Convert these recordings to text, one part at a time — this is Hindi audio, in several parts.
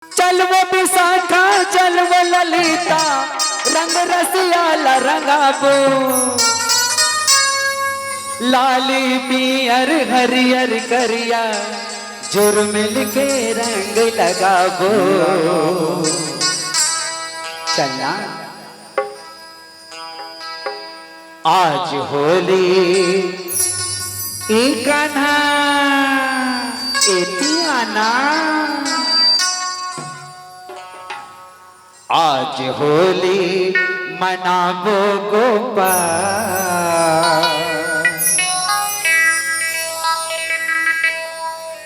चल वो विशाखा चल वो ललिता रंग रसिया रंगाबो लाली पियर हरियर करिया जुर मिल के रंग लगाबो। चलना आज होली एक कान्हा एतियाना आज होली मनाबो गोपाल।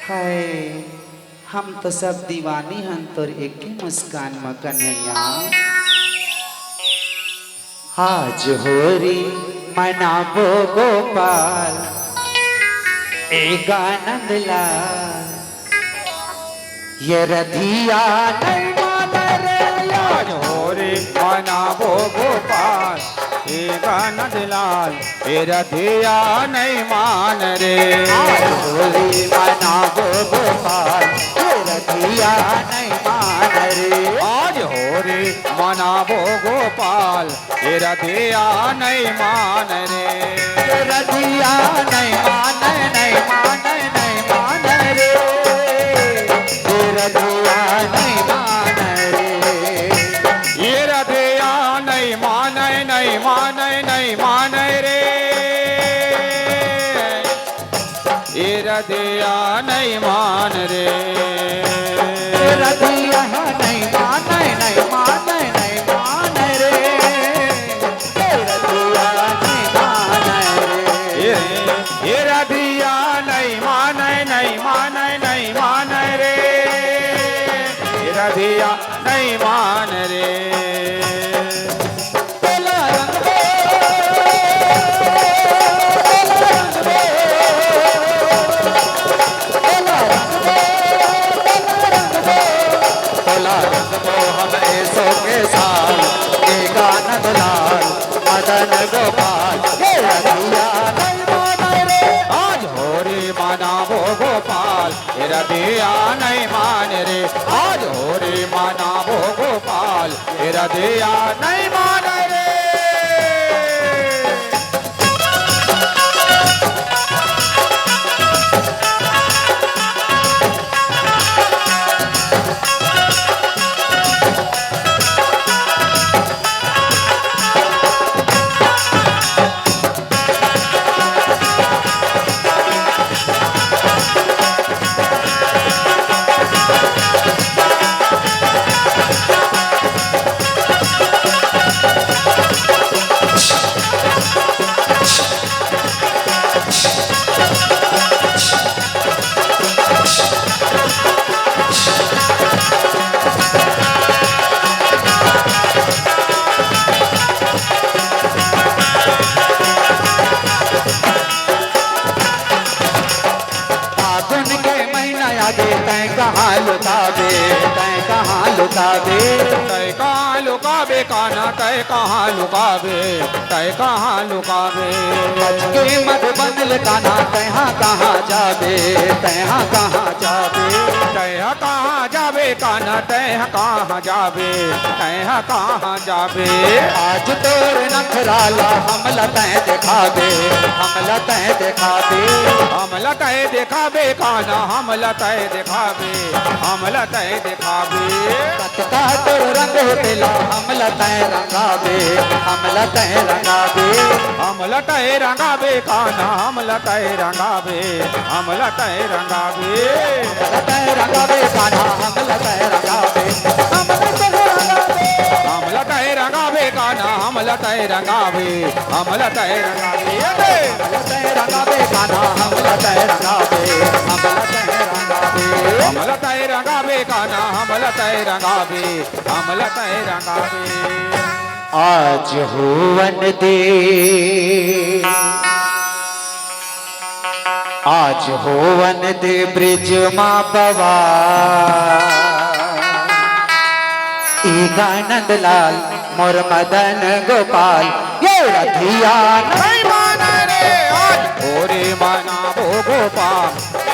हाय हम तो सब दीवानी हन तोर एक ही मुस्कान में कन्हैया। आज होली मनाबो गोपाल एक आनंद लाल ये रधिया नहीं मान रे। आज होली मनाबो गोपाल एक आनंद लाल ये रधिया नहीं मान रे। आज होली मनाबो गोपाल ये रधिया नहीं मान रे। आज होली मनाबो गोपाल ये रधिया नहीं मान रे। ये रधिया नहीं मान नहीं मान नहीं मान रे। ये रधिया नहीं मान रे। ये रधिया नहीं मान नहीं मान नहीं मान रे। ये रधिया नहीं मान रे। ये रधिया नहीं मान नहीं मान नहीं मान रे। ये रधिया नहीं मान रे। ये रधिया नहीं मान नहीं मान नहीं मान रे। ये रधिया नहीं मान रे। तोला रंग दे, तोला रंग दे, तोला रंग दो हम ऐसो के साल एक आनंद लाल मदन गोपाल। ये रधिया नहीं मान रे। आज होली मनाबो गोपाल ये रधिया नहीं मान रे। आज होली मनाबो गोपाल ये रधिया नहीं मान रे। फागुन के महीना आगे तय कहाँ लुटाबे तय कहाँ लुटाबे। तय कहाँ लुकाबे कान्हा तय कहाँ लुकाबे तय कहाँ लुकाबे। के मत बदल कान्हा तहाँ कहाँ जाबे तहाँ कहाँ जाबे। तय कहाँ जाबे कान्हा तय कहाँ जाबे तय कहाँ जाबे। आज तोर नखराला हमला तय दिखाबे हमला तय दिखाबे। हमला तय दिखाबे कान्हा हमला तय दिखाबे हमला तय दिखाबे। कतका तोर रंग होतेला हमला तय रंगाबे हमला तय रंगाबे। हमला तय रंगाबे कान्हा हमला तय रंगाबे हमला तय रंगाबे। हमला तय रंगाबे कान्हा हमला तय रंगाबे हमला तय रंगाबे। हमला तय रंगाबे कान्हा हमला तय रंगाबे हमला तय रंगाबे। हमला तय रंगाबे कान्हा हमला तय रंगाबे हमला तय रंगाबे। हमला तय रंगाबे कान्हा हमला तय रंगाबे हमला तय रंगाबे। आज होवन दे आज होवन दे ब्रिज माँ पवा एक आनंद लाल मोर मदन गोपाल। ये रधिया नहीं मान रे। आज होली मनाबो गोपाल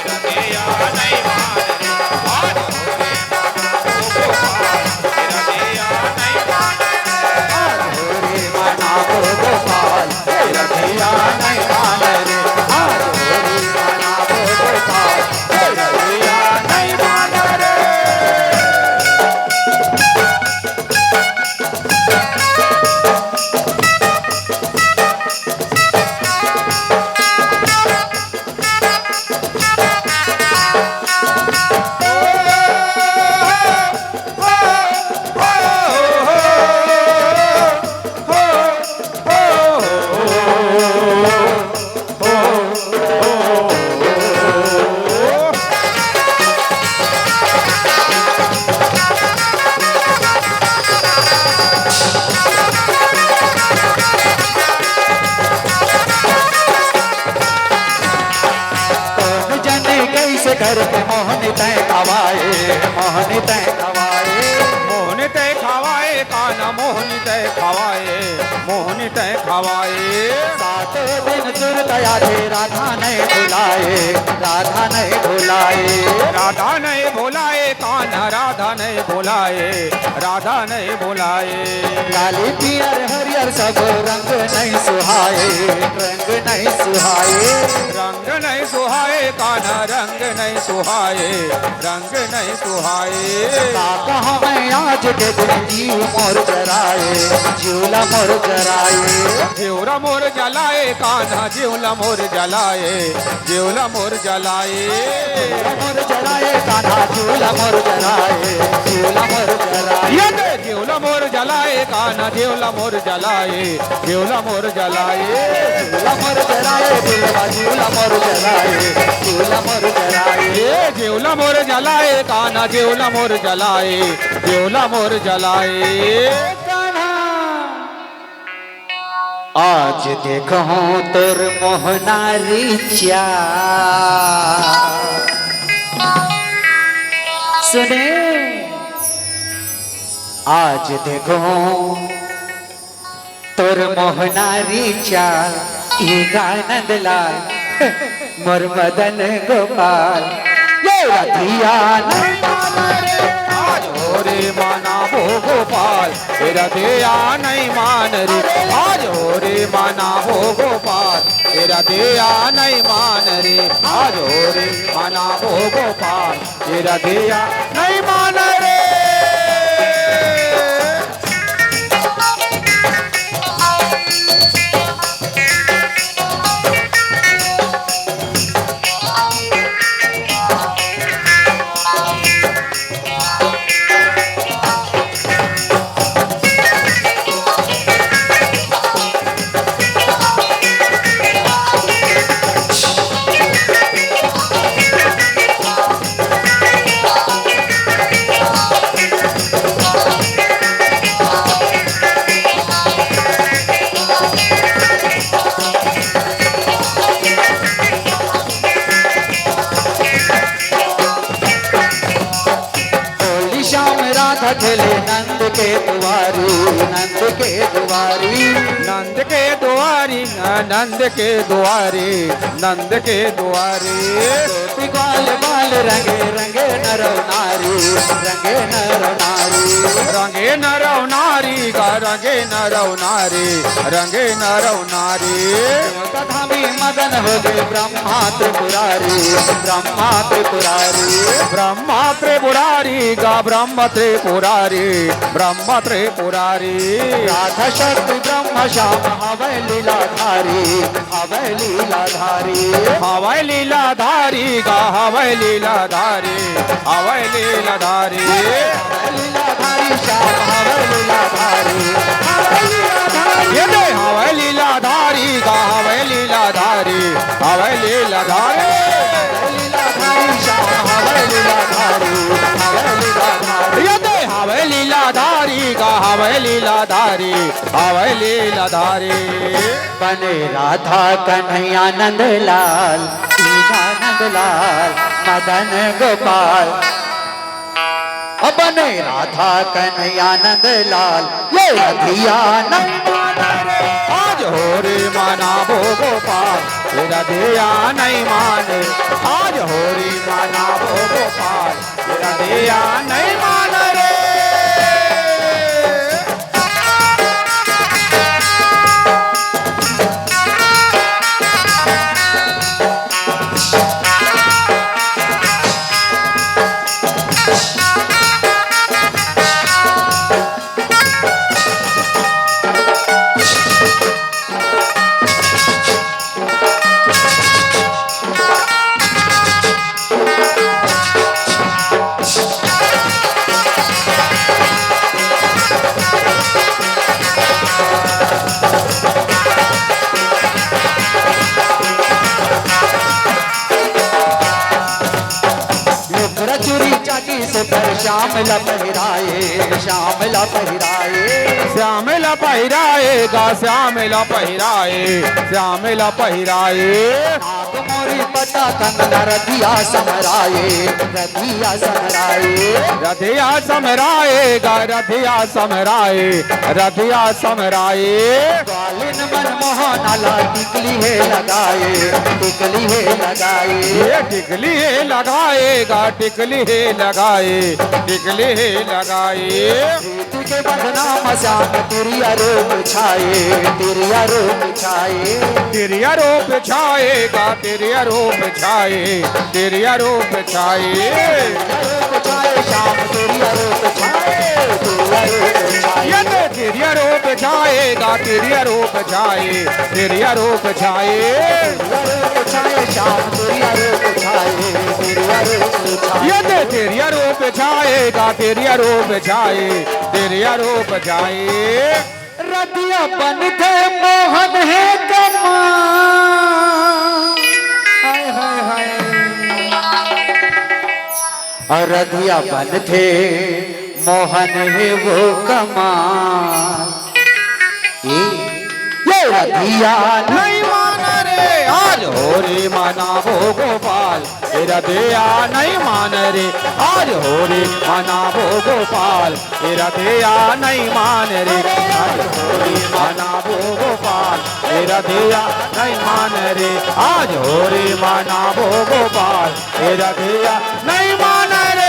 रधिया नहीं मान रे। आज होली मनाबो तय खवाए, मोहनी तय खवाए। 7 दिन सुरतया थे राधा नहीं भुलाए, राधा नहीं भुलाए। राधा नहीं भुलाए कान्हा, राधा नहीं भुलाए, राधा नहीं भुलाए। लाली पियर हरियर सब रंग नहीं सुहाए, रंग नहीं सुहाए। रंग नहीं सुहाए कान्हा, रंग नहीं सुहाए, रंग नहीं सुहाए। कहा मैं आज के दिन जीव मोर जराए, झूला मोर जराए। जीवला मोर जलाए कान्हा, जीवला मोर जलाए, जीवला मोर जलाए। मोर जराए कान्हा, झूला मोर जराए, झूला मोर जराए। ये दे जीवला मोर जलाए कान्हा, जीवला मोर जलाए, जीवला मोर जलाए। झूला मोर जराए दिलवा, झूला मोर जराए, झूला मोर जराए। ये जीवला मोर जलाए कान्हा, जीवला मोर जलाए, जीवला मोर जलाए। आज देखो तोर मोहनारी चा, सुने आज देखो तोर मोहनारी चा, ये गानंद लाल मोर मदन गोपाल। ये रधिया आज हो रे माना भो गोपाल, तेरा दिया नहीं मान रे। आज हो रे माना भो गोपाल, तेरा दिया नहीं मान रे। आज हो रे माना भो गोपाल, तेरा दिया नहीं मान रे। खेले नंद के दुआरी, नंद के दुआरी। नंद के दुआरी, नंद के दुआरी, नंद के दुआरी। धोती ग्वाल बाल रंगे रंगे नर नारी, रंगे नर नारी। रंगे नर नारी का, रंगे नर नारी, रंगे नर नारी। धामी मगन हो गए ब्रह्मा त्रिपुरारी, ब्रह्मा त्रिपुरारी। ब्रह्मा त्रिपुरारी का, ब्रह्म त्रिपुरारी, ब्रह्म त्रिपुरारी। राधा शक्ति ब्रह्म श्याम हवै लीलाधारी, हवै लीलाधारी। हवै लीलाधारी का, हवै लीलाधारी, हवै लीलाधारी। लीलाधारी श्याम हवै लीलाधारी, हवै लीलाधारी। ये दे हवै लीलाधारी का, हवै लीलाधारी, हवै लीलाधारी। लीलाधारी श्याम हवै लीलाधारी, हवै लीलाधारी। ये दे हवै लीलाधारी का, हवै लीलाधारी, हवै लीलाधारी। बने राधा कन्हैया नंद लाल, नंद लाल मदन गोपाल। बने राधा कन्हैया नंद लाल, ये रधिया आज हो रे माना भो गोपाल, तेरा दिया नहीं माने। आज हो रे माना भो गोपाल, तेरा दिया नहीं मान रे। श्याम लपहिराए, श्याम लपहिराए। श्याम लपहिराएगा, श्याम लपहिराए, श्याम लपहिराए। नाग मोरी बता कंगना रधिया समराए, रधिया समराए। रधिया समराएगा, रधिया समराए, रधिया समराए। ग्वालिन मनमोहन ला टिकली है लगाए, टिकली है लगाए। ये टिकली है लगाएगा, टिकली है लगाए, टिकली है लगाए। प्रीति के बदनाम श्याम तिरिया रूप छाए, तिरिया रूप छाए। तिरिया रूप छाएगा, तिरिया रूप छाए, तिरिया रूप छाए। रूप छाए श्याम तिरिया रूप छाए, तिरिया रूप छाए। ये तो तिरिया रूप छाएगा, तिरिया रूप छाए, तिरिया रूप छाए। रूप छाए श्याम तिरिया रूप छाए, तिरिया रूप छाए। ये तो तिरिया रूप छाएगा, तिरिया रूप छाए, तिरिया रूप छाए। रतिया बन थे मोहन है कमाल, हाय हाय हाय। और रतिया बन थे मोहन है वो कमाल। ये रतिया नहीं माना रे आज हो रे माना वो गोपाल, तेरा दया नहीं मान रे आज हो रे माना वो गोपाल, तेरा दया नहीं मान रे आज हो रे माना वो गोपाल, तेरा दया नहीं मान रे आज हो रे माना वो गोपाल, तेरा दया नहीं मान रे।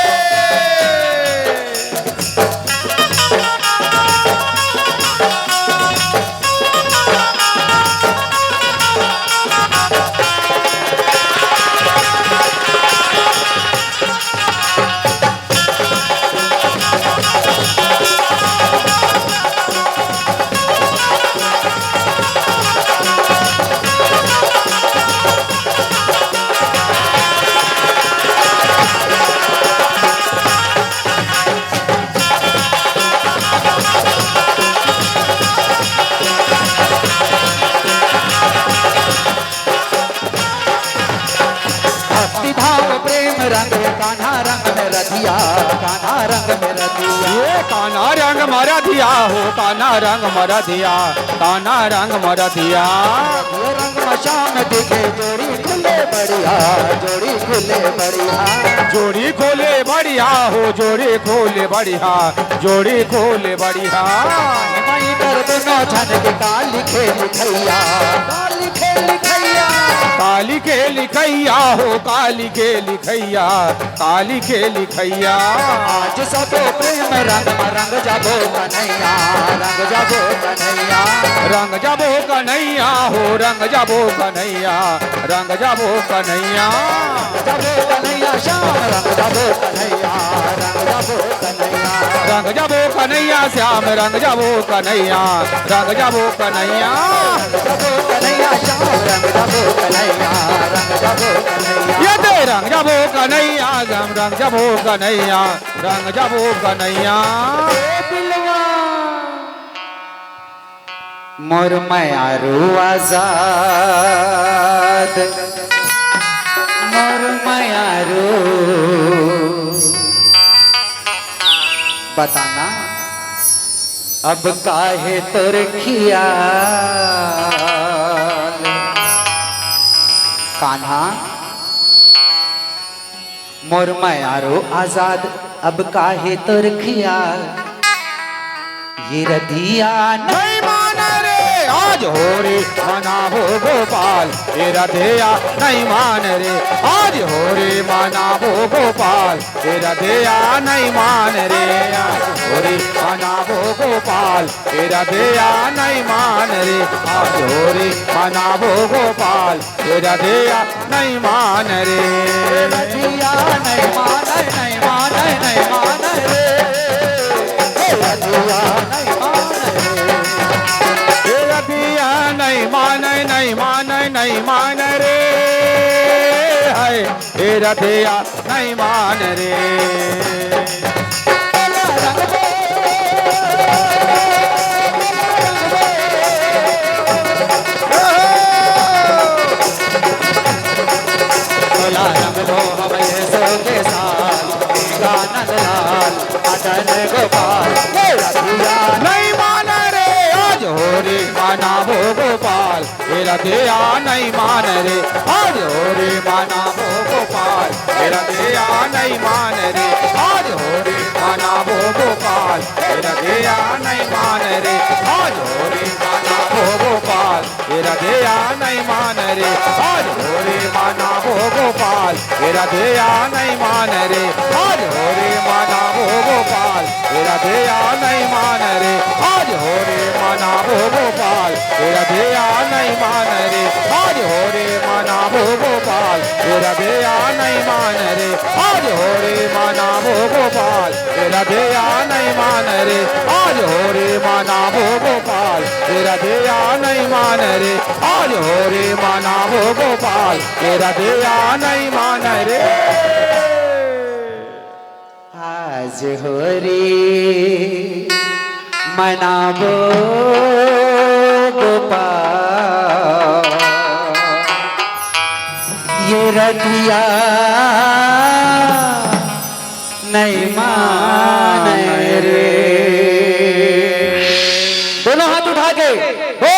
रंग कान्हा रंग में रधिया, कान्हा रंग में रधिया। ये कान्हा रंग मरा दिया हो, कान्हा रंग मरा दिया, कान्हा रंग मरा दिया। ये रंग मशान दिखे जोड़ी खुले बढ़िया, जोड़ी खुले बढ़िया। जोड़ी खोले बढ़िया हो, जोड़ी खोले बढ़िया, जोड़ी खोले बढ़िया। मई कर दोनों छन के काली खेल खैया, काली खेल खैया। काली के लिखैया हो, काली के लिखैया, काली के लिखैया। आज सबो प्रेम रंग रंग जाबो कन्हैया, रंग जाबो कन्हैया। रंग जाबो कन्हैया हो, रंग जाबो कन्हैया, रंग जाबो कन्हैया। जाबो कन्हैया श्याम रंग जाबो कन्हैया, रंग जाबो कन्हैया। रंग जाबो कन्हैया श्याम, रंग जाबो कन्हैया, रंग जाबो कन्हैया। जाबो कन्हैया श्याम रंग जाबो कन्हैया, रंग जाबो कन्हैया। ये दे रंग जाबो कन्हैया श्याम, रंग जाबो कन्हैया, रंग जाबो कन्हैया। मोर मायारू आजाद, मोर मायारू। बताना अब काहे तोर खियाल। कान्हा मोर मायारू आजाद, अब काहे तोर खियाल। ये रधिया नहीं माना रे आज हो रे माना वो गोपाल, तेरा दया नहीं मान रे आज हो रे माना वो गोपाल, तेरा दया नहीं मान रे आज हो रे माना वो गोपाल, तेरा दया नहीं मान रे आज हो रे माना वो गोपाल, तेरा दया नहीं मान रे। रधिया नहीं माने, नहीं माने, नहीं माने रे। रधिया नहीं माने रे। रधिया नहीं माने, नहीं माने, नहीं मान रे है हे रधिया नहीं मान रे। गोपाल नहीं माना रे आज हो रे माना वो गोपाल, तेरा दया नहीं मान रे आज हो रे माना वो गोपाल तेरा दया नहीं मान रे आज हो रे माना वो गोपाल तेरा दया नहीं मान रे आज हो रे माना वो गोपाल तेरा दया नहीं मान रे आज हो रे माना वो गोपाल तेरा दया नहीं मान रे आज हो रे माना वो गोपाल तेरा दया नहीं मान रे आज हो रे माना वो गोपाल तेरा दया नहीं मान रे आज हो रे माना वो गोपाल तेरा दया नहीं मान रे आज हो रे माना वो गोपाल तेरा दया नहीं मान रे आज हो रे माना वो गोपाल तेरा दया नहीं मान रे आज हो रे माना वो गोपाल तेरा दया नहीं मान रे आज हो रे मनाबो गोपाल ये रतिया नहीं मान रे। दोनों हाथ उठा के हो